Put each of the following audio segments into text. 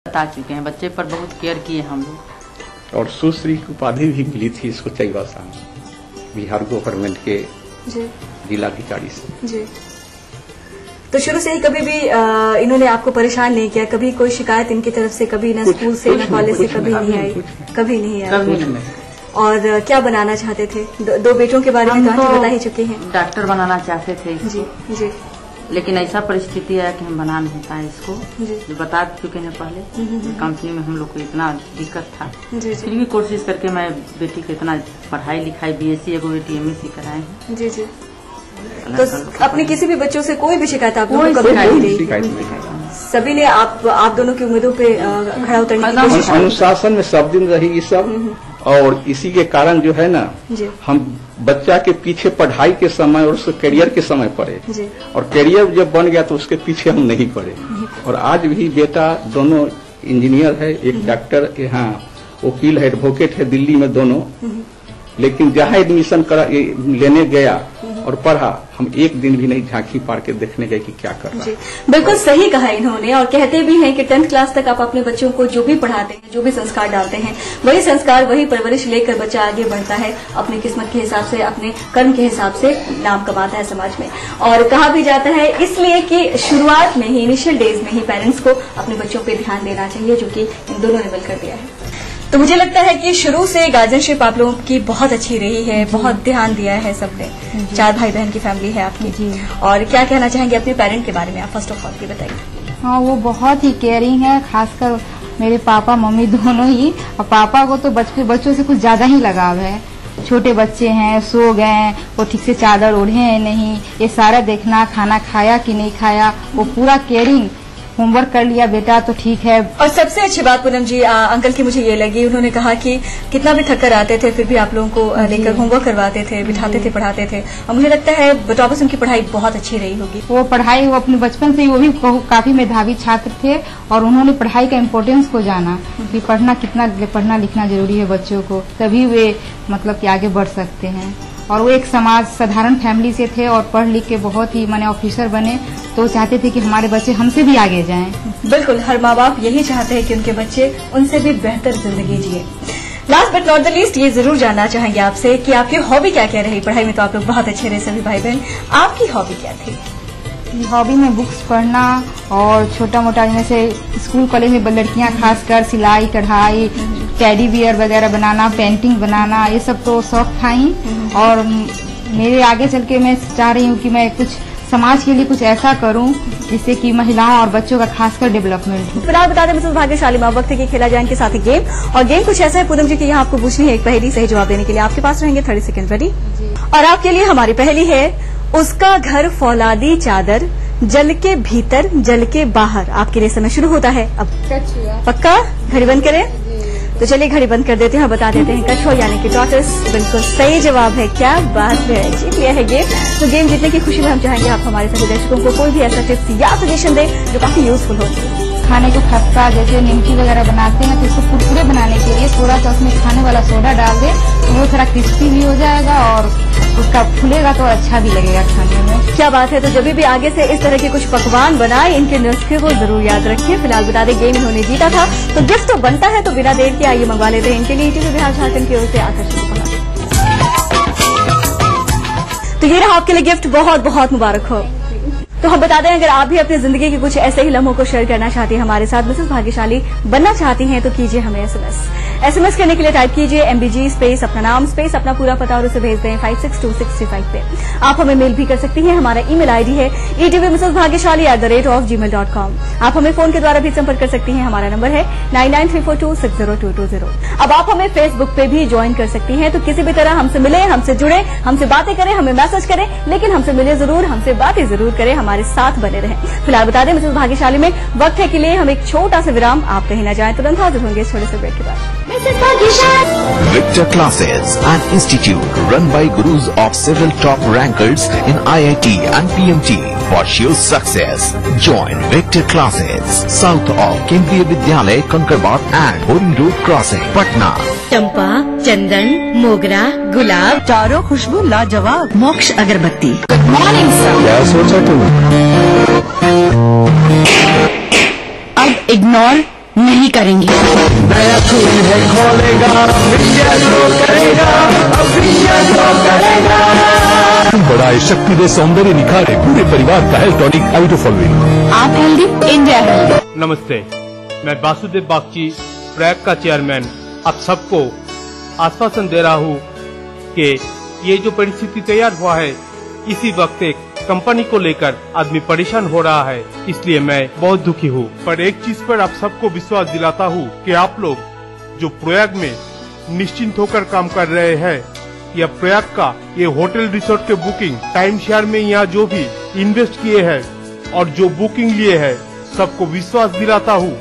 बता चुके हैं, बच्चे पर बहुत केयर किए हम लोग। और सुश्री की उपाधि भी मिली थी इसको चैवासा में, बिहार गवर्नमेंट के जिलाधिकारी से जी। तो शुरू से ही कभी भी इन्होंने आपको परेशान नहीं किया? कभी कोई शिकायत इनकी तरफ से कभी न स्कूल से न कॉलेज से कभी नहीं आई? कभी नहीं आई। और क्या बनाना चाहते थे? दो बेटों के बारे में तो बता ही चुके हैं। डॉक्टर बनाना चाहते थे जी जी, लेकिन ऐसा परिस्थिति है कि हम बना नहीं पाए इसको, जो बता चुके हैं पहले। कंपनी में हम लोग को इतना दिक्कत था, फिर भी कोशिश करके मैं बेटी को इतना पढ़ाई लिखाई BSc एगो बेटी MSc कराए हैं। जी जी। तो अपने किसी भी बच्चों से कोई भी शिकायत आप लोगों को कभी नहीं? सभी ने आप दोनों की उम्मीदों पे खड़ा उतरने की कोशिश? अनुशासन में सब दिन रही ये सब, और इसी के कारण जो है ना, हम बच्चा के पीछे पढ़ाई के समय और उसके करियर के समय पड़े, और करियर जब बन गया तो उसके पीछे हम नहीं पड़े। और आज भी बेटा दोनों इंजीनियर है, एक डॉक्टर, यहाँ वकील है, एडवोकेट है दिल्ली में दोनों। लेकिन जहाँ एडमिशन करा लेने गया और पढ़ा, हम एक दिन भी नहीं झांकी पार के देखने गए कि क्या कर रहा है। बिल्कुल सही कहा इन्होंने, और कहते भी हैं कि 10th क्लास तक आप अपने बच्चों को जो भी पढ़ाते हैं, जो भी संस्कार डालते हैं, वही संस्कार वही परवरिश लेकर बच्चा आगे बढ़ता है, अपनी किस्मत के हिसाब से, अपने कर्म के हिसाब से नाम कमाता है समाज में। और कहा भी जाता है इसलिए कि शुरुआत में ही, इनिशियल डेज में ही पेरेंट्स को अपने बच्चों पर ध्यान देना चाहिए, जो कि इन दोनों ने मिलकर दिया है। तो मुझे लगता है कि शुरू से गार्जियनशिप आप लोगों की बहुत अच्छी रही है, बहुत ध्यान दिया है सबने। 4 भाई बहन की फैमिली है आपकी जी। और क्या कहना चाहेंगे अपने पेरेंट के बारे में? आप फर्स्ट ऑफ ऑल ये बताइए। हाँ, वो बहुत ही केयरिंग है, खासकर मेरे पापा मम्मी दोनों ही। और पापा को तो बच्चों से कुछ ज्यादा ही लगाव है। छोटे बच्चे हैं, सो गए, वो ठीक से चादर ओढ़े हैं नहीं, ये सारा देखना, खाना खाया कि नहीं खाया, वो पूरा केयरिंग। होमवर्क कर लिया बेटा तो ठीक है। और सबसे अच्छी बात पूनम जी अंकल की मुझे ये लगी, उन्होंने कहा कि कितना भी थक कर आते थे फिर भी आप लोगों को लेकर होमवर्क करवाते थे, बिठाते थे, पढ़ाते थे। और मुझे लगता है बटौबस उनकी पढ़ाई बहुत अच्छी रही होगी। वो पढ़ाई, वो अपने बचपन से ही वो भी काफी मेधावी छात्र थे, और उन्होंने पढ़ाई का इम्पोर्टेंस को जाना कि पढ़ना लिखना जरूरी है बच्चों को, तभी वे मतलब कि आगे बढ़ सकते हैं। और वो एक साधारण फैमिली से थे और पढ़ लिख के बहुत ही माने ऑफिसर बने, तो चाहते थे कि हमारे बच्चे हमसे भी आगे जाएं। बिल्कुल, हर माँ बाप यही चाहते हैं कि उनके बच्चे उनसे भी बेहतर जिंदगी जिए। Last but not the least, ये जरूर जानना चाहेंगे आपसे कि आपकी हॉबी क्या क्या रही? पढ़ाई में तो आप लोग बहुत अच्छे रहे सभी भाई बहन, आपकी हॉबी क्या थी? हॉबी में बुक्स पढ़ना और छोटा मोटा जैसे स्कूल कॉलेज में लड़कियां खासकर सिलाई कढ़ाई, टेडी बियर वगैरह बनाना, पेंटिंग बनाना, ये सब तो शौक था ही। और मेरे आगे चल के मैं चाह रही हूँ कि मैं कुछ समाज के लिए कुछ ऐसा करूं जिससे कि महिलाओं और बच्चों का खासकर डेवलपमेंट हो। फिलहाल बता दें मिसेस भाग्यशाली माँ वक्त की खेला जाए के साथ ही गेम, और गेम कुछ ऐसा है पूनम जी की यहाँ आपको पूछनी है एक पहेली, सही जवाब देने के लिए आपके पास रहेंगे 30 सेकंड रेडी। और आपके लिए हमारी पहेली है, उसका घर फौलादी चादर, जल के भीतर जल के बाहर। आपके लिए समय शुरू होता है अब। पक्का? घड़ी बंद करें? तो चलिए घड़ी बंद कर देते हैं और बता देते हैं कछुआ यानी कि टॉर्टोइस बिल्कुल सही जवाब है। क्या बात है, जीत लिया है गेम। तो गेम जीतने की खुशी में हम चाहेंगे आप हमारे सभी दर्शकों को कोई भी ऐसा टिप्स या सजेशन दे जो काफी यूजफुल हो। खाने को खस्ता जैसे निमकी वगैरह बनाते हैं तो इसको कुरकुरे बनाने के लिए थोड़ा सा उसमें खाने वाला सोडा डाल दे तो वो थोड़ा क्रिस्पी भी हो जाएगा और उसका फूलेगा तो अच्छा भी लगेगा खाने में। क्या बात है। तो जब भी आगे से इस तरह के कुछ पकवान बनाए, इनके नुस्खे को जरूर याद रखिए। फिलहाल बता दें गेम इन्होंने जीता था, तो गिफ्ट तो बनता है, तो बिना देर के आइए मंगवा लेते हैं इनके लिए ईटीवी बिहार झारखंड की ओर से आकर्षण उपहार। तो ये रहा आपके लिए गिफ्ट, बहुत बहुत मुबारक हो। तो हम बता दें अगर आप भी अपनी जिंदगी के कुछ ऐसे ही लम्हों को शेयर करना चाहती हैं हमारे साथ, मिसेस भाग्यशाली बनना चाहती हैं, तो कीजिए हमें एसएमएस करने के लिए टाइप कीजिए MBG स्पेस अपना नाम स्पेस अपना पूरा पता और उसे भेज दें 56265 पे। आप हमें मेल भी कर सकती हैं, हमारा ईमेल आईडी है etvmsbhagyashali@gmail.com। आप हमें फोन के द्वारा भी संपर्क कर सकती हैं, हमारा नंबर है 9934260220। अब आप हमें फेसबुक पे भी ज्वाइन कर सकती हैं, तो किसी भी तरह हमसे मिले, हमसे जुड़े, हमसे बातें करें, हमें मैसेज करें, लेकिन हमसे मिले जरूर, हमसे बातें जरूर करें, हमारे साथ बने रहें। फिलहाल बता दें मिसेस भाग्यशाली में वक्त है के लिए हम एक छोटा सा विराम, आप कहीं ना जाएं, तुरंत हाजिर होंगे इस छोटे से ब्रेक के बाद। Victor Classes, an institute run by gurus of several top rankers in IIT and PMT for sure success. Join Victor Classes, south of Kendriya Vidyalay, Kankarbat and Boring Road Crossing, Patna. चंपा, चंदन, मोगरा, गुलाब, चारों खुशबू लाजवाब, मोक्ष अगरबत्ती। Good morning sir. क्या सोचा तुम? अब इग्नोर नहीं करेंगे। नया खून है खोलेगा, इंडिया ग्रो करेगा, अब इंडिया ग्रो करेगा। बढ़ाए शक्ति दे, सौंदर्य निखारे, पूरे परिवार का हेल्थ टॉनिक आइटोफॉर्विन। आप हेल्दी, इंडिया हेल्दी। नमस्ते, मैं वासुदेव बागची, प्रयाग का चेयरमैन, आप सबको आश्वासन दे रहा हूँ कि ये जो परिस्थिति तैयार हुआ है, इसी वक्त एक कंपनी को लेकर आदमी परेशान हो रहा है, इसलिए मैं बहुत दुखी हूँ। पर एक चीज पर आप सबको विश्वास दिलाता हूँ कि आप लोग जो प्रयाग में निश्चिंत होकर काम कर रहे हैं, या प्रयाग का ये होटल रिसोर्ट के बुकिंग टाइम शेयर में यहाँ जो भी इन्वेस्ट किए हैं और जो बुकिंग लिए हैं, सबको विश्वास दिलाता हूँ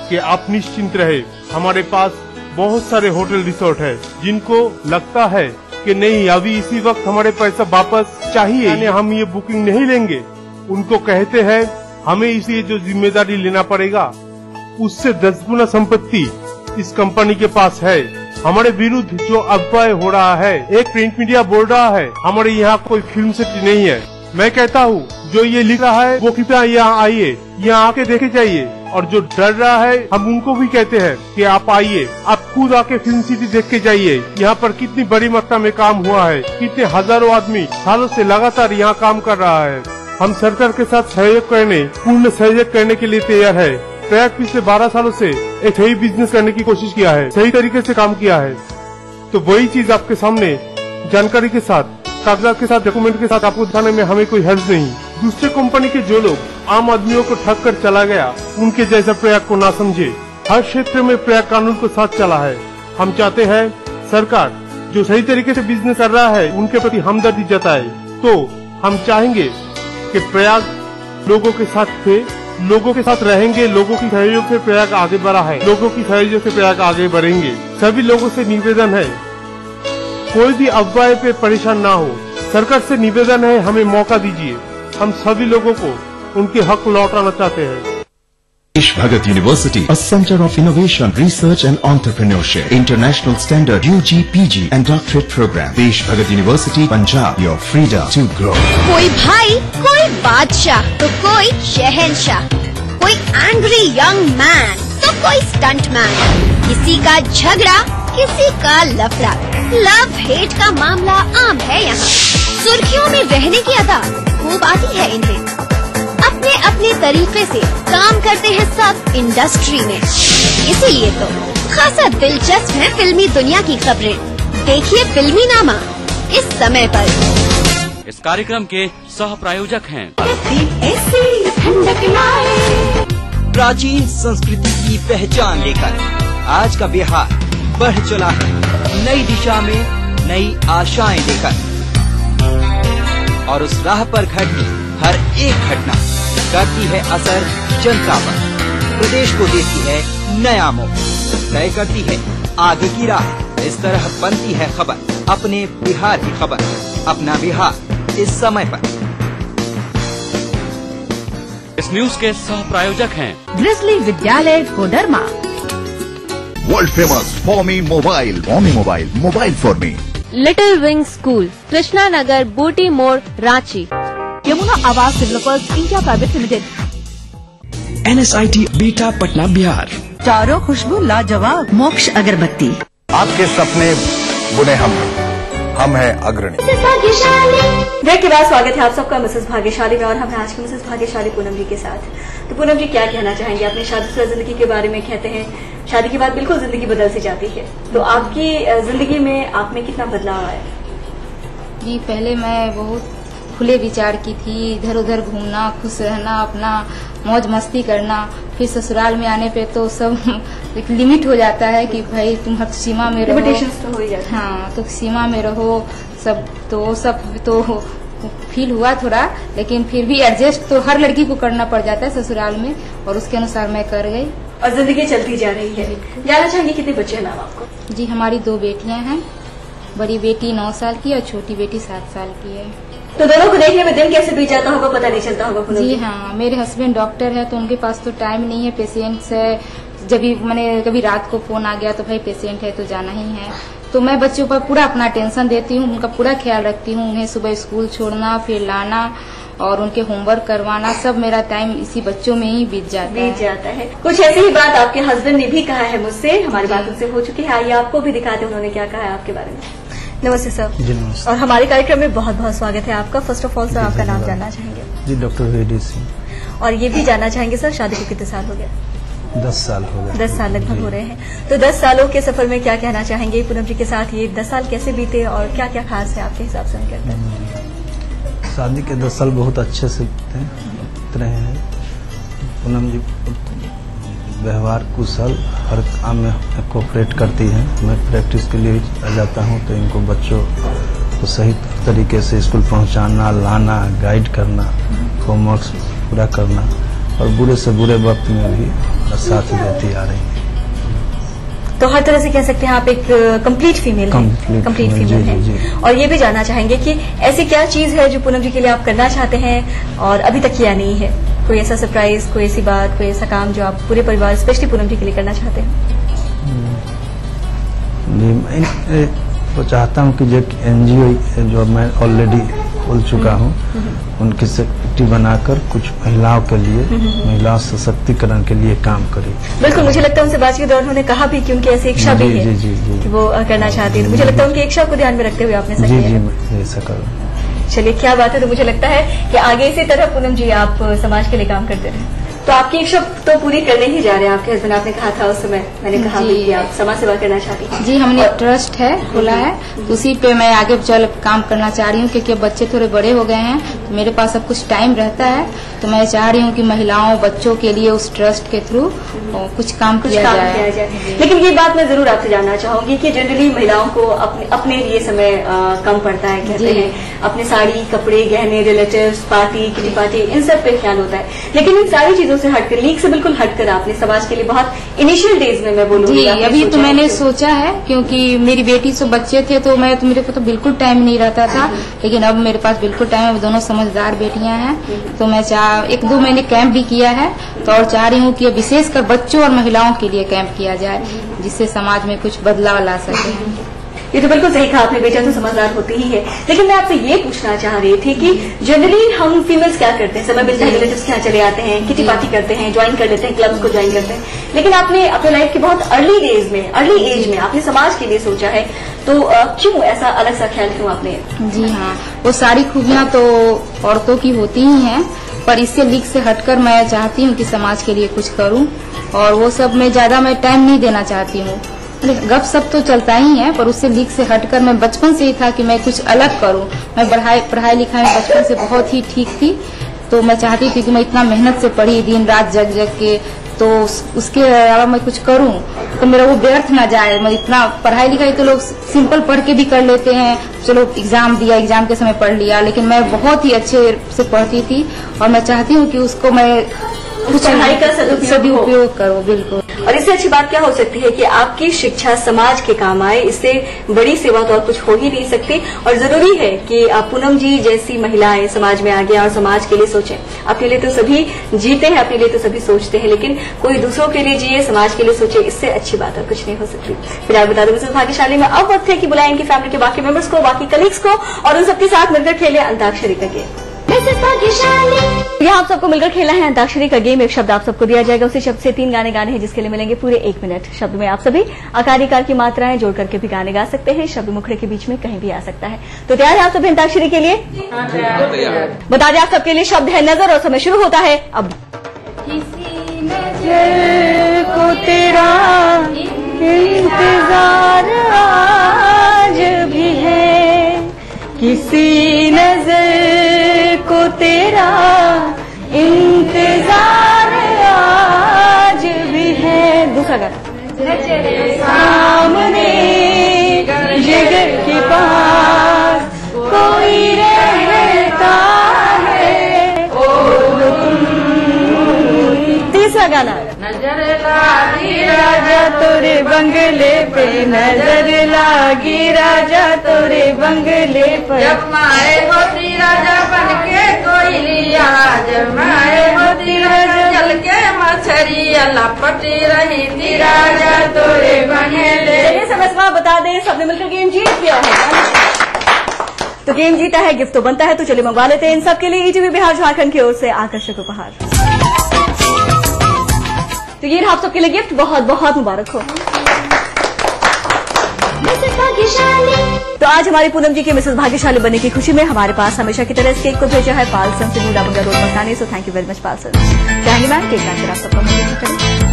कि आप निश्चिंत रहे। हमारे पास बहुत सारे होटल रिसोर्ट है जिनको लगता है कि नहीं अभी इसी वक्त हमारे पैसा वापस चाहिए, यानी हम ये बुकिंग नहीं लेंगे। उनको कहते हैं हमें इसी जो जिम्मेदारी लेना पड़ेगा, उससे 10 गुना संपत्ति इस कंपनी के पास है। हमारे विरुद्ध जो अफवाह हो रहा है, एक प्रिंट मीडिया बोल रहा है हमारे यहाँ कोई फिल्म सिटी नहीं है। मैं कहता हूँ जो ये लिख रहा है वो कृपया यहाँ आइए, यहाँ आके देखे जाइए। और जो डर रहा है हम उनको भी कहते हैं कि आप आइए, आप खुद आके फिल्म सिटी देख के जाइए। यहाँ पर कितनी बड़ी मात्रा में काम हुआ है, कितने हजारों आदमी सालों से लगातार यहाँ काम कर रहा है। हम सरकार के साथ सहयोग करने, पूर्ण सहयोग करने के लिए तैयार है। प्रयाग पिछले 12 सालों से एक सही बिजनेस करने की कोशिश किया है, सही तरीके से काम किया है। तो वही चीज आपके सामने जानकारी के साथ, कागजात के साथ, डॉक्यूमेंट के साथ आपको दिखाने में हमें कोई हर्ज नहीं। दूसरे कंपनी के जो लोग आम आदमियों को ठग कर चला गया, उनके जैसा प्रयाग को ना समझे। हर क्षेत्र में प्रयाग कानून को साथ चला है। हम चाहते हैं सरकार जो सही तरीके से बिजनेस कर रहा है उनके प्रति हमदर्दी जताए। तो हम चाहेंगे कि प्रयाग लोगों के साथ थे, लोगों के साथ रहेंगे, लोगों की सहयोग से प्रयाग आगे बढ़ा है, लोगों की सहयोग से प्रयाग आगे बढ़ेंगे। सभी लोगों से निवेदन है कोई भी अफवाह पे परेशान ना हो। सरकार से निवेदन है हमें मौका दीजिए, हम सभी लोगों को उनके हक लौटाना चाहते हैं। Desh Bhagat University, a center of innovation, research and entrepreneurship, international standard UG, PG and doctorate program. Desh Bhagat University, Punjab, your freedom to grow. कोई भाई, कोई बादशाह, तो कोई शहंशाह, कोई एंग्री यंग मैन, तो कोई स्टंट मैन। किसी का झगड़ा, किसी का लफड़ा, लव हेट का मामला आम है यहाँ। सुर्खियों में रहने की अदा खूब आती है इन्हें। अपने अपने तरीके से काम करते हैं सब इंडस्ट्री में, इसीलिए तो खासा दिलचस्प है फिल्मी दुनिया की खबरें। देखिए फिल्मी नामा इस समय पर। इस कार्यक्रम के सह प्रायोजक हैं प्राचीन संस्कृति की पहचान लेकर आज का बिहार बढ़ चला है नई दिशा में, नई आशाएं लेकर। और उस राह पर घटी हर एक घटना करती है असर जनता पर, प्रदेश को देती है नया मोड़, तय करती है आगे की राह। इस तरह बनती है खबर, अपने बिहार की खबर, अपना बिहार इस समय पर। इस न्यूज के सह प्रायोजक हैं ग्रिजली विद्यालय Koderma, World famous Formi Mobile, mobile for me. Little wing school, Krishna Nagar, Booti Mor, Ranchi. Yamuna Awas developers India private limited, NSIT Bihta Patna Bihar. चारों खुशबू लाजवाब, मोक्ष अगरबत्ती। आपके सपने बुने हम हैं अग्रणी। ब्रेक के बाद स्वागत है आप सबका मिसेस भाग्यशाली में, और हम हैं आज की मिसेस भाग्यशाली पूनम जी के साथ। तो पूनम जी क्या कहना चाहेंगे अपनी शादीशुदा जिंदगी के बारे में? कहते हैं शादी के बाद बिल्कुल जिंदगी बदल सी जाती है, तो आपकी जिंदगी में आप में कितना बदलाव आया? जी पहले मैं बहुत खुले विचार की थी, इधर उधर घूमना, खुश रहना, अपना मौज मस्ती करना। फिर ससुराल में आने पे तो सब एक लिमिट हो जाता है कि भाई तुम हर सीमा में रहो, तो हो ही जाता है। हाँ, तो सीमा में रहो सब तो फील हुआ थोड़ा, लेकिन फिर भी एडजस्ट तो हर लड़की को करना पड़ जाता है ससुराल में, और उसके अनुसार मैं कर गई और जिंदगी चलती जा रही है। जानना चाहेंगे कितने बच्चे हैं मैम आपको? जी हमारी 2 बेटियां हैं, बड़ी बेटी 9 साल की और छोटी बेटी 7 साल की है। तो दोनों को देखने में दिन कैसे बीत जाता होगा, पता नहीं चलता होगा? जी हाँ, मेरे हस्बैंड डॉक्टर है तो उनके पास तो टाइम नहीं है, पेशेंट्स है। जब भी मैंने कभी रात को फोन आ गया तो भाई पेशेंट है तो जाना ही है, तो मैं बच्चों पर पूरा अपना टेंशन देती हूँ, उनका पूरा ख्याल रखती हूँ। उन्हें सुबह स्कूल छोड़ना, फिर लाना, और उनके होमवर्क करवाना, सब मेरा टाइम इसी बच्चों में ही बीत जाता है। कुछ ऐसी ही बात आपके हस्बैंड ने भी कहा है मुझसे, हमारी बात उनसे हो चुकी है, आइए आपको भी दिखाते हैं उन्होंने क्या कहा है आपके बारे में। नमस्ते सर। जी नमस्ते। और हमारे कार्यक्रम में बहुत बहुत स्वागत है आपका। फर्स्ट ऑफ ऑल सर आपका नाम जानना चाहेंगे? जी डॉक्टर वेडी सिंह। और ये भी जानना चाहेंगे सर शादी को कितने साल हो गए? 10 साल हो गए। 10 साल लगभग हो रहे हैं। तो 10 सालों के सफर में क्या कहना चाहेंगे पूनम जी के साथ? ये 10 साल कैसे बीते और क्या क्या खास है आपके हिसाब से करते हैं? शादी के 10 साल बहुत अच्छे से बीत रहे हैं। पूनम जी व्यवहार कुशल, हर काम में कोऑपरेट करती हैं। मैं प्रैक्टिस के लिए जाता हूँ तो इनको बच्चों को सही तरीके से स्कूल पहुँचाना, लाना, गाइड करना, होमवर्क पूरा करना और बुरे से बुरे वक्त में भी साथ देती आ रही है। तो हर तरह से कह सकते हैं आप एक कंप्लीट फीमेल हैं। कंप्लीट फीमेल हैं। और ये भी जानना चाहेंगे कि ऐसी क्या चीज है जो पूनम जी के लिए आप करना चाहते हैं और अभी तक किया नहीं है? कोई ऐसा सरप्राइज, कोई ऐसी बात, कोई ऐसा काम जो आप पूरे परिवार स्पेशली पूनम जी के लिए करना चाहते हैं? मैं तो चाहता हूँ कि जो NGO जो मैं ऑलरेडी खोल चुका हूँ उनकी सेक्रेटरी बनाकर कुछ महिलाओं के लिए, महिला सशक्तिकरण के लिए काम करें। बिल्कुल, मुझे लगता है उनसे बातचीत के दौरान उन्होंने कहा भी कि उनकी ऐसी इच्छा भी है कि वो करना चाहती है। मुझे लगता है उनकी इच्छा को ध्यान में रखते हुए आपने जी मैं ऐसा करूँ। चलिए क्या बात है। तो मुझे लगता है कि आगे इसी तरह पूनम जी आप समाज के लिए काम करते रहे। तो आपकी इच्छा तो पूरी करने ही जा रहे हैं आपके हस्बैंड, आपने कहा था उस समय, मैंने कहा कि आप समाज सेवा करना चाहती हैं। जी हमने ट्रस्ट है खोला है, तो उसी पे मैं आगे चल काम करना चाह रही हूँ क्योंकि अब बच्चे थोड़े बड़े हो गए हैं तो मेरे पास अब कुछ टाइम रहता है। तो मैं चाह रही हूँ कि महिलाओं बच्चों के लिए उस ट्रस्ट के थ्रू कुछ काम किया जाए। लेकिन ये बात मैं जरूर आपसे जानना चाहूंगी कि जनरली महिलाओं को अपने लिए समय कम पड़ता है, कहते हैं अपने साड़ी, कपड़े, गहने, रिलेटिव्स, पार्टी, किटी पार्टी, इन सब पे ख्याल होता है। लेकिन इन सारी चीजों से हटकर, लीग से बिल्कुल हटकर आपने समाज के लिए बहुत इनिशियल डेज में मैं बोलूंगी अभी तो मैंने सोचा है क्योंकि मेरी बेटी से बच्चे थे तो मेरे को तो बिल्कुल टाइम नहीं रहता था, लेकिन अब मेरे पास बिल्कुल टाइम है। दोनों समझदार बेटियां हैं तो मैं 1-2 महीने कैंप भी किया है तो और चाह रही हूँ कि विशेषकर बच्चों और महिलाओं के लिए कैंप किया जाए जिससे समाज में कुछ बदलाव ला सके। ये तो बिल्कुल सही कहा आपने, बेटियां तो समझदार होती ही है। लेकिन मैं आपसे ये पूछना चाह रही थी कि जनरली हम फीमेल्स क्या करते हैं, समय मिलता है रिलेटिव्स के यहाँ चले आते हैं, किटी पार्टी करते हैं, ज्वाइन कर लेते हैं, क्लब्स को ज्वाइन करते हैं। लेकिन आपने अपने लाइफ के बहुत अर्ली एज में आपने समाज के लिए सोचा है, तो क्यों ऐसा अलग सा ख्याल क्यों आपने? जी हाँ, वो सारी खूबियां तो औरतों की होती ही हैं, पर इससे लीग से हटकर मैं चाहती हूँ कि समाज के लिए कुछ करूँ और वो सब में ज्यादा मैं टाइम नहीं देना चाहती हूँ। गप सब तो चलता ही है पर उससे लीग से हटकर मैं बचपन से ही था कि मैं कुछ अलग करूं। मैं पढ़ाई लिखाई में बचपन से बहुत ही ठीक थी तो मैं चाहती थी कि मैं इतना मेहनत से पढ़ी, दिन रात जग के, तो उसके अलावा मैं कुछ करूं तो मेरा वो व्यर्थ ना जाए। मैं इतना पढ़ाई लिखाई तो लोग सिंपल पढ़ के भी कर लेते हैं, चलो एग्जाम दिया, एग्जाम के समय पढ़ लिया, लेकिन मैं बहुत ही अच्छे से पढ़ती थी और मैं चाहती हूँ कि उसको मैं कुछ पढ़ाई का सदुपयोग करो। बिल्कुल। और इससे अच्छी बात क्या हो सकती है कि आपकी शिक्षा समाज के काम आए, इससे बड़ी सेवा तो और कुछ हो ही नहीं सकती। और जरूरी है कि आप पूनम जी जैसी महिलाएं समाज में आगे और समाज के लिए सोचें। अपने लिए तो सभी जीते हैं, अपने लिए तो सभी सोचते हैं, लेकिन कोई दूसरों के लिए जिए, समाज के लिए सोचे, इससे अच्छी बात और कुछ नहीं हो सकती। फिर आप बता दो मिसेस भाग्यशाली में अब वक्त है कि बुलाएं इनकी फैमिली के बाकी मेंबर्स को, बाकी कलीग्स को और उन सबके साथ मिलकर खेले अंताक्षरी का गेम। यहाँ आप सबको मिलकर खेला है अंताक्षरी का गेम। एक शब्द आप सबको दिया जाएगा, उसी शब्द से 3 गाने गाने हैं जिसके लिए मिलेंगे पूरे 1 मिनट। शब्द में आप सभी आकार इकार की मात्राएं जोड़ करके भी गाने गा सकते हैं, शब्द मुखड़े के बीच में कहीं भी आ सकता है। तो तैयार है आप सभी अंताक्षरी के लिए? बता दें आप सबके लिए शब्द है नजर और समय शुरू होता है अब। किसी नजर को तेरा इंतजार आज भी है, किसी नजर को तेरा इंतजार आज भी है। दूसरा गाना। सामने जिगर के पास कोई रहता है और तीसरा गाना। नजर लागी राजा तोरे बंगले पे, नजर लागी राजा तोरे बंगले पर, जब माए होती राजा बन के कोई लिया, जब माए होती राजा जल के मछरिया लपटी रही थी राजा तोरे बंगले। समय बता दें, सबने मिलकर गेम जीत गया है। तो गेम जीता है, गिफ्ट तो बनता है, तो चलिए मंगवा लेते हैं इन सब के लिए ईटीवी बिहार झारखंड की ओर से आकर्षक उपहार। तो ये आप सबके लिए गिफ्ट, बहुत बहुत मुबारक हो। तो आज हमारी पूनम जी के मिसेस भाग्यशाली बनने की खुशी में हमारे पास हमेशा की तरह इस केक को भेजा है पालसन से न्यू डाबंगा रोड मकाने। So thank you very much Paulson. चाहेंगे मैम केक लाकर आप सबका मंजूर करें।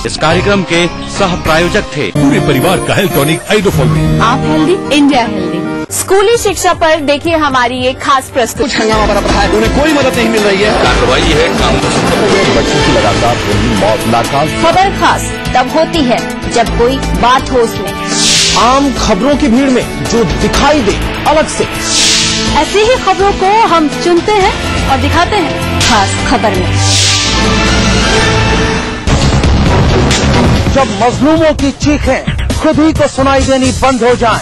इस कार्यक्रम के सह प्रायोजक थे पूरे परिवार का हेल्थ टॉनिक आइडोफॉल। आप हेल्दी, इंडिया हेल्दी। स्कूली शिक्षा पर देखिए हमारी एक खास प्रस्तुति। कुछ हंगामा बना पड़ा है, उन्हें कोई मदद नहीं मिल रही है। कार्रवाई है काम बच्चों की लगातार मौत लाखा। खबर खास तब होती है जब कोई बात हो उसमें। आम खबरों की भीड़ में जो दिखाई दे अलग से, ऐसी ही खबरों को हम चुनते हैं और दिखाते हैं खास खबर में। जब मजलूमों की चीखें खुद ही को सुनाई देनी बंद हो जाएं,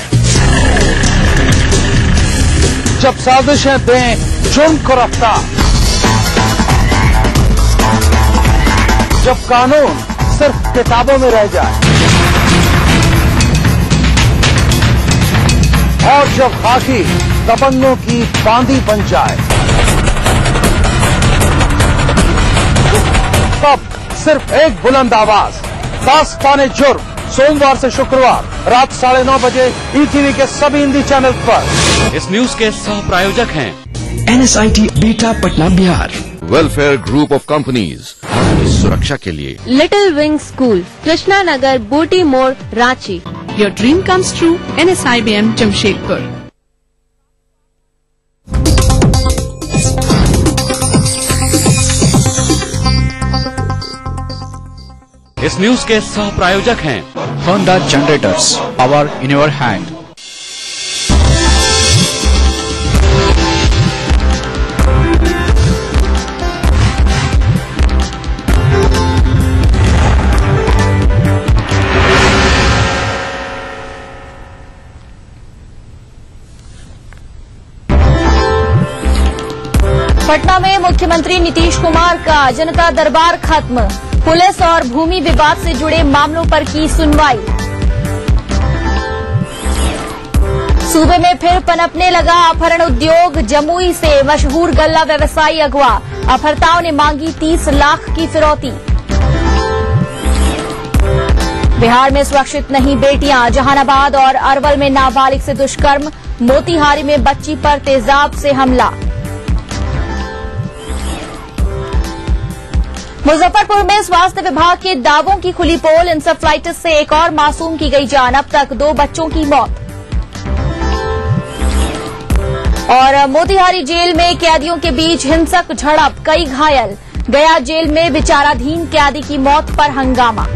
जब साजिशें दें जुर्म को रफ्तार, जब कानून सिर्फ किताबों में रह जाए और जब खाकी दबंगों की बांदी बन जाए, तब सिर्फ एक बुलंद आवाज, दास्ताने जुर्म, सोमवार से शुक्रवार रात 9:30 बजे ईटीवी के सभी हिंदी चैनल पर। इस न्यूज के सह प्रायोजक हैं NSIT Bihta Patna Bihar. Welfare group of companies सुरक्षा के लिए। Little wing school, Krishna Nagar, Booti Mor, Ranchi. Your dream comes true, NSIBM Jamshedpur. इस न्यूज के सह प्रायोजक हैं Honda Generators, power in your hand। Patna में मुख्यमंत्री नीतीश कुमार का जनता दरबार खत्म। पुलिस और भूमि विवाद से जुड़े मामलों पर की सुनवाई। सूबे में फिर पनपने लगा अपहरण उद्योग। जमुई से मशहूर गल्ला व्यवसायी अगवा। अपहर्ताओं ने मांगी 30 लाख की फिरौती। बिहार में सुरक्षित नहीं बेटियां। जहानाबाद और अरवल में नाबालिग से दुष्कर्म। मोतिहारी में बच्ची पर तेजाब से हमला। मुजफ्फरपुर में स्वास्थ्य विभाग के दावों की खुली पोल। इंसेफ्लाइटिस से एक और मासूम की गई जान। अब तक 2 बच्चों की मौत। और मोतिहारी जेल में कैदियों के बीच हिंसक झड़प, कई घायल। गया जेल में विचाराधीन कैदी की मौत पर हंगामा।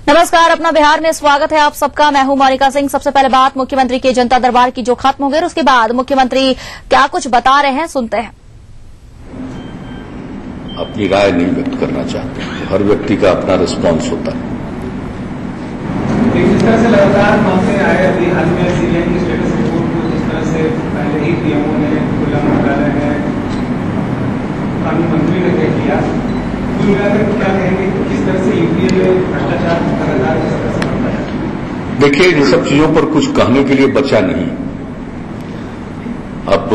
नमस्कार, अपना बिहार में स्वागत है आप सबका। मैं हूं मोनिका सिंह। सबसे पहले बात मुख्यमंत्री के जनता दरबार की जो खत्म हो गई, उसके बाद मुख्यमंत्री क्या कुछ बता रहे हैं, सुनते हैं। अपनी राय नहीं व्यक्त करना चाहते, हर व्यक्ति का अपना रिस्पॉन्स होता है। जिस तरह से लगातार मामले आए, अभी हाल में सीबीआई की स्टेटस रिपोर्ट को जिस तरह से पहले ही पीएमओ ने, खुला मंत्रालय ने, कानून मंत्री ने तय किया, कुल मिलाकर क्या कहेंगे, किस तरह से यूपीए में भ्रष्टाचार लगातार किस तरह से बढ़ता है? देखिए, इन सब चीजों पर कुछ कहने के लिए बचा नहीं। अब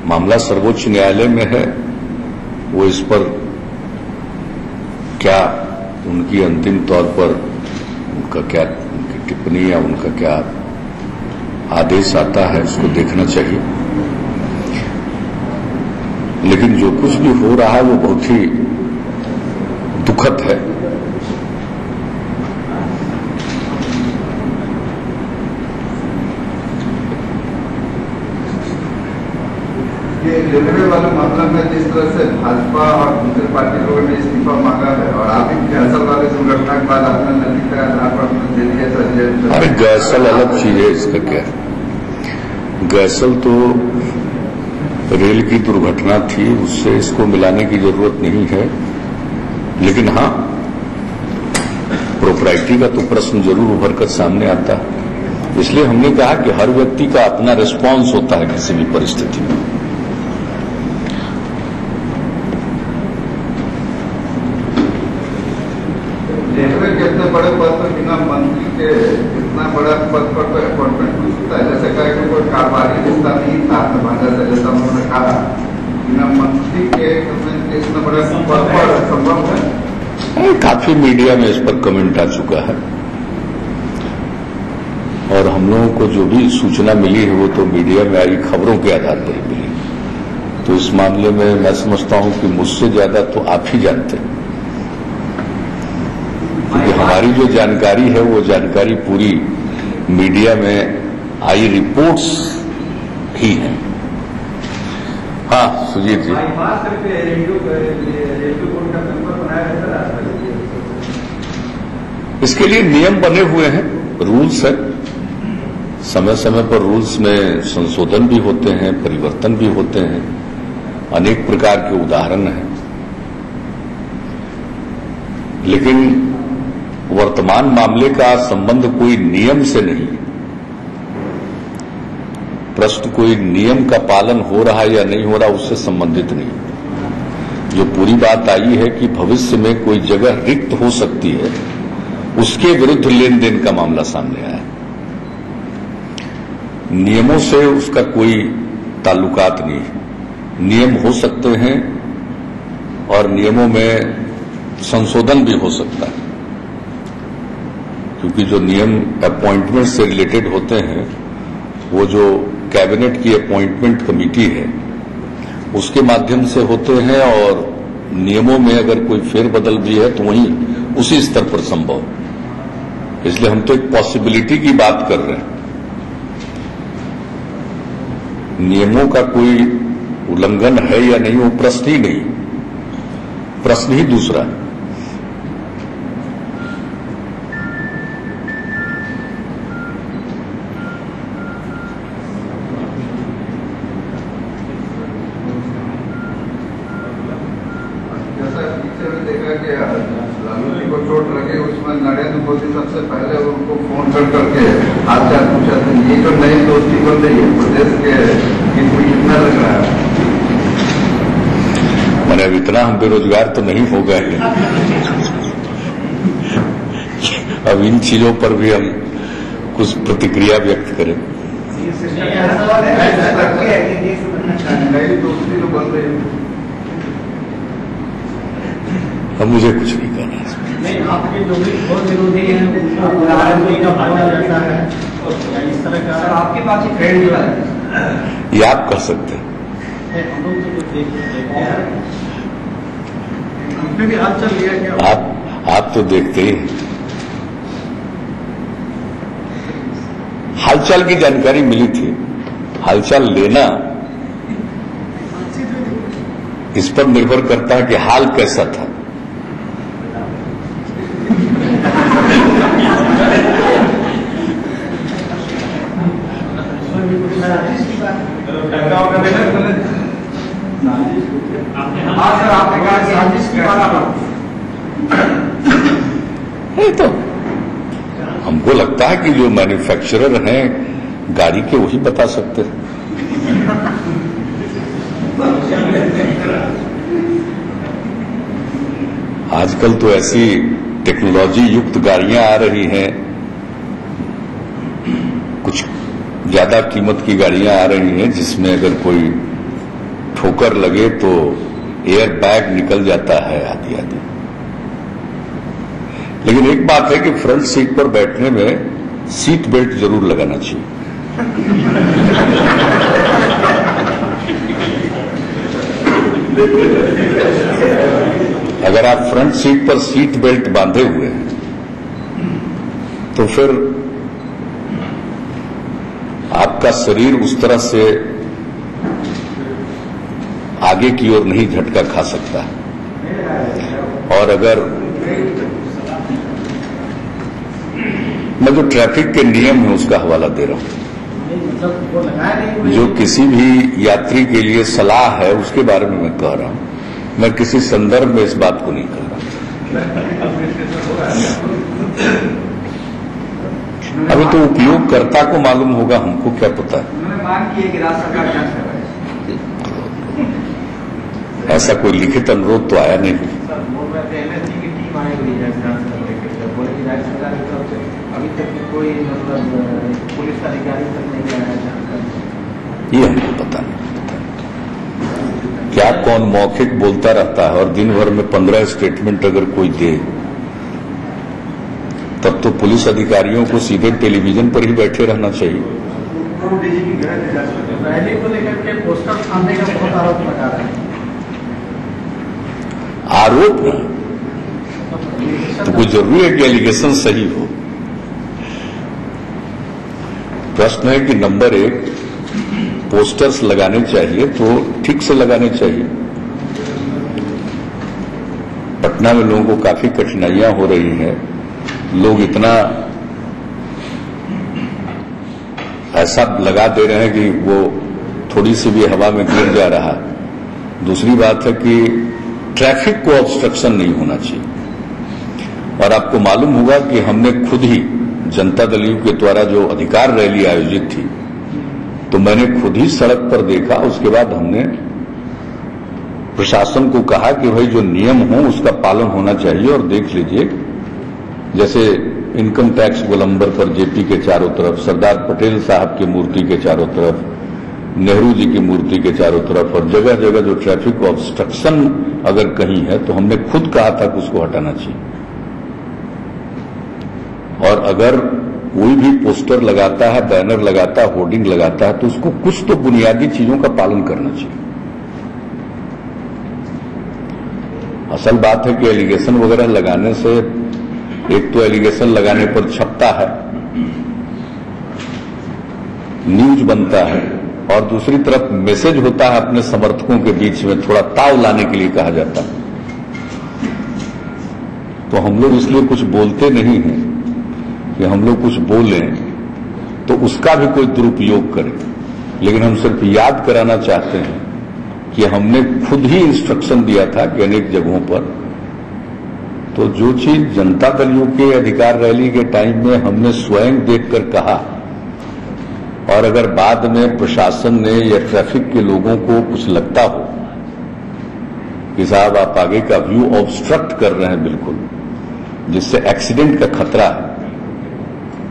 मामला सर्वोच्च न्यायालय में है, वो इस पर क्या उनकी अंतिम तौर पर उनका क्या उनकी टिप्पणी या उनका क्या आदेश आता है, उसको देखना चाहिए। लेकिन जो कुछ भी हो रहा है वो बहुत ही दुखद है। ये रेलवे वाले मामला में जिस तरह से भाजपा और दूसरे पार्टी लोगों ने इस्तीफा मांगा है और आप गैसल वाले दुर्घटना के बाद आपने नैतिकता के आधार पर दे दिया। अरे गैसल अलग चीज है, इसका क्या? दरअसल तो रेल की दुर्घटना थी, उससे इसको मिलाने की जरूरत नहीं है, लेकिन हाँ प्रोप्राइटी का तो प्रश्न जरूर उभर कर सामने आता है। इसलिए हमने कहा कि हर व्यक्ति का अपना रिस्पांस होता है किसी भी परिस्थिति में। रेलवे के इतने बड़े पद पर बिना मंत्री के इतना बड़ा पद पर तो अपॉइंटमेंट हो सकता है, जैसे कहा कि कोई कारोबारी रिश्ता नहीं था भाजपा से, जैसा उन्होंने कहा बिना मंत्री के इतना बड़ा पद पर संभव है। काफी मीडिया में इस पर कमेंट आ चुका है और हम लोगों को जो भी सूचना मिली है वो तो मीडिया में आई खबरों के आधार पर ही मिली। तो इस मामले में मैं समझता हूं कि मुझसे ज्यादा तो आप ही जानते हैं, क्योंकि हमारी जो जानकारी है वो जानकारी पूरी मीडिया में आई रिपोर्ट्स ही है। हाँ सुजीत जी, इसके लिए नियम बने हुए हैं, रूल्स है। समय समय पर रूल्स में संशोधन भी होते हैं, परिवर्तन भी होते हैं, अनेक प्रकार के उदाहरण हैं। लेकिन वर्तमान मामले का संबंध कोई नियम से नहीं, प्रश्न कोई नियम का पालन हो रहा है या नहीं हो रहा उससे संबंधित नहीं। जो पूरी बात आई है कि भविष्य में कोई जगह रिक्त हो सकती है, उसके विरुद्ध लेन देन का मामला सामने आया। नियमों से उसका कोई ताल्लुकात नहीं है। नियम हो सकते हैं और नियमों में संशोधन भी हो सकता है, क्योंकि जो नियम अपॉइंटमेंट से रिलेटेड होते हैं वो जो कैबिनेट की अपॉइंटमेंट कमेटी है उसके माध्यम से होते हैं, और नियमों में अगर कोई फेरबदल भी है तो वहीं उसी स्तर पर संभव। इसलिए हम तो एक पॉसिबिलिटी की बात कर रहे हैं, नियमों का कोई उल्लंघन है या नहीं वो प्रश्न ही नहीं, प्रश्न ही दूसरा है। नरेंद्र मोदी सबसे पहले उनको फोन करके हालचाल पूछा था। ये जो नई दोस्ती बन रही है प्रदेश के, इनको कितना लग रहा है? मैंने अब इतना हम बेरोजगार तो नहीं हो गए, अब इन चीजों पर भी हम कुछ प्रतिक्रिया व्यक्त करें। नई दोस्ती जो बन रही है, अब मुझे कुछ नहीं कहना है। नहीं, आपके जो भी बहुत विरोधी हैं उनको राजनीति का फायदा रहता है और इस तरह का आपके पास ही फ्रेंड है, ये आप कह सकते हैं। हम लोग तो देखते हैं, आपने भी हालचाल लिया क्या? आप तो देखते ही हैं। हालचाल की जानकारी मिली थी, हालचाल लेना इस पर निर्भर करता है कि हाल कैसा था। तो हमको लगता है कि जो मैन्युफैक्चरर हैं गाड़ी के वही बता सकते हैं। आजकल तो ऐसी टेक्नोलॉजी युक्त गाड़ियां आ रही हैं, कुछ ज्यादा कीमत की गाड़ियां आ रही हैं जिसमें अगर कोई ठोकर लगे तो एयर बैग निकल जाता है आदि आदि। लेकिन एक बात है कि फ्रंट सीट पर बैठने में सीट बेल्ट जरूर लगाना चाहिए। अगर आप फ्रंट सीट पर सीट बेल्ट बांधे हुए हैं तो फिर आपका शरीर उस तरह से आगे की ओर नहीं झटका खा सकता। और अगर मैं जो ट्रैफिक के नियम है उसका हवाला दे रहा हूं, जो किसी भी यात्री के लिए सलाह है उसके बारे में मैं कह रहा हूं, मैं किसी संदर्भ में इस बात को नहीं कर रहा। अभी तो उपयोगकर्ता को मालूम होगा, हमको क्या पता है। ऐसा कोई लिखित अनुरोध तो आया नहीं। अभी तक कोई पुलिस अधिकारी तक नहीं आया, ये हमको पता नहीं। क्या कौन मौखिक बोलता रहता है और दिन भर में 15 स्टेटमेंट अगर कोई दे, तब तो पुलिस अधिकारियों को सीधे टेलीविजन पर ही बैठे रहना चाहिए। रैली को लेकर के पोस्टर सामने का बहुत आरोप लगा रहे हैं। आरोप नहीं तो कोई जरूरी है कि एलिगेशन सही हो। प्रश्न है कि नंबर 1, पोस्टर्स लगाने चाहिए तो ठीक से लगाने चाहिए। पटना में लोगों को काफी कठिनाइयां हो रही हैं, लोग इतना ऐसा लगा दे रहे हैं कि वो थोड़ी सी भी हवा में गिर जा रहा। दूसरी बात है कि ट्रैफिक को ऑब्स्ट्रक्शन नहीं होना चाहिए। और आपको मालूम होगा कि हमने खुद ही जनता दल यू के द्वारा जो अधिकार रैली आयोजित थी, तो मैंने खुद ही सड़क पर देखा। उसके बाद हमने प्रशासन को कहा कि भाई जो नियम हो उसका पालन होना चाहिए। और देख लीजिए, जैसे इनकम टैक्स गोलंबर पर जेपी के चारों तरफ, सरदार पटेल साहब की मूर्ति के चारों तरफ, नेहरू जी की मूर्ति के चारों तरफ, और जगह जगह जो ट्रैफिक ऑब्स्ट्रक्शन अगर कहीं है तो हमने खुद कहा था कि उसको हटाना चाहिए। और अगर कोई भी पोस्टर लगाता है, बैनर लगाता है, होर्डिंग लगाता है, तो उसको कुछ तो बुनियादी चीजों का पालन करना चाहिए। असल बात है कि एलिगेशन वगैरह लगाने से, एक तो एलिगेशन लगाने पर छपता है, न्यूज बनता है, और दूसरी तरफ मैसेज होता है अपने समर्थकों के बीच में, थोड़ा ताव लाने के लिए कहा जाता है। तो हम लोग इसलिए कुछ बोलते नहीं हैं कि हम लोग कुछ बोलें तो उसका भी कोई दुरुपयोग करे, लेकिन हम सिर्फ याद कराना चाहते हैं कि हमने खुद ही इंस्ट्रक्शन दिया था कि अनेक जगहों पर, तो जो चीज जनता दल यू के अधिकार रैली के टाइम में हमने स्वयं देखकर कहा, और अगर बाद में प्रशासन ने या ट्रैफिक के लोगों को कुछ लगता हो कि साहब आप आगे का व्यू ऑब्स्ट्रक्ट कर रहे हैं बिल्कुल, जिससे एक्सीडेंट का खतरा है,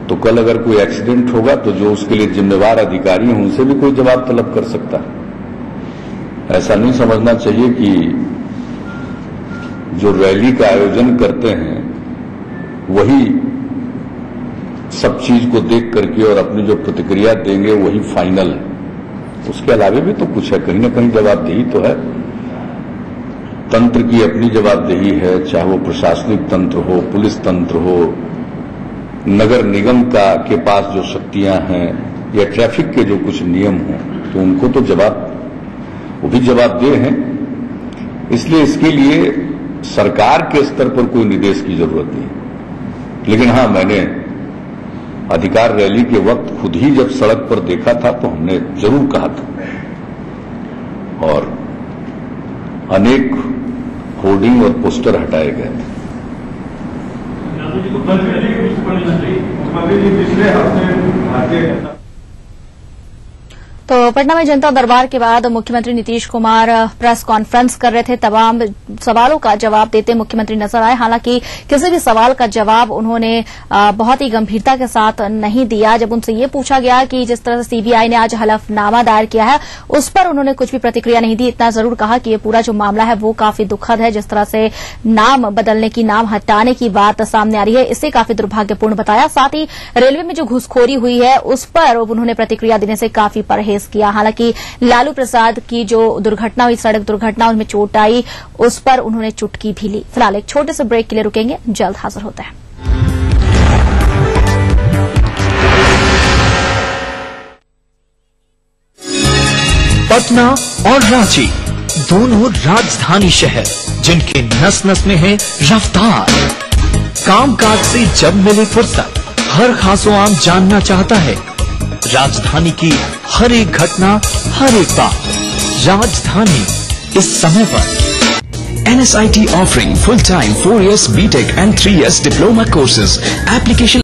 तो कल अगर कोई एक्सीडेंट होगा तो जो उसके लिए जिम्मेवार अधिकारी हैं उनसे भी कोई जवाब तलब कर सकता है। ऐसा नहीं समझना चाहिए कि जो रैली का आयोजन करते हैं वही सब चीज को देख करके और अपनी जो प्रतिक्रिया देंगे वही फाइनल है। उसके अलावा भी तो कुछ है, कहीं ना कहीं जवाबदेही तो है। तंत्र की अपनी जवाबदेही है, चाहे वो प्रशासनिक तंत्र हो, पुलिस तंत्र हो, नगर निगम के पास जो शक्तियां हैं, या ट्रैफिक के जो कुछ नियम हों, तो उनको तो वो भी जवाबदेह हैं। इसलिए इसके लिए सरकार के स्तर पर कोई निर्देश की जरूरत नहीं। लेकिन हाँ, मैंने अधिकार रैली के वक्त खुद ही जब सड़क पर देखा था तो हमने जरूर कहा था, और अनेक होर्डिंग और पोस्टर हटाए गए थे। पिछले हफ्ते तो पटना में जनता दरबार के बाद मुख्यमंत्री नीतीश कुमार प्रेस कॉन्फ्रेंस कर रहे थे। तमाम सवालों का जवाब देते मुख्यमंत्री नजर आए। हालांकि किसी भी सवाल का जवाब उन्होंने बहुत ही गंभीरता के साथ नहीं दिया। जब उनसे ये पूछा गया कि जिस तरह से सीबीआई ने आज हलफनामा दायर किया है, उस पर उन्होंने कुछ भी प्रतिक्रिया नहीं दी। इतना जरूर कहा कि ये पूरा जो मामला है वो काफी दुखद है। जिस तरह से नाम बदलने की, नाम हटाने की बात सामने आ रही है, इसे काफी दुर्भाग्यपूर्ण बताया। साथ ही रेलवे में जो घुसखोरी हुई है उस पर उन्होंने प्रतिक्रिया देने से काफी परहेज किया। हालांकि लालू प्रसाद की जो दुर्घटना हुई, सड़क दुर्घटना, उनमें चोट आई, उस पर उन्होंने चुटकी भी ली। फिलहाल एक छोटे से ब्रेक के लिए रुकेंगे, जल्द हाजिर होते हैं। पटना और रांची दोनों राजधानी शहर, जिनके नस नस में है रफ्तार। कामकाज से जब मिले फुर्सत, हर खासो आम जानना चाहता है राजधानी की हर एक घटना, हर एक बात। राजधानी इस समय पर। NSIT offering full-time 4 years BTech and 3 years diploma courses. Application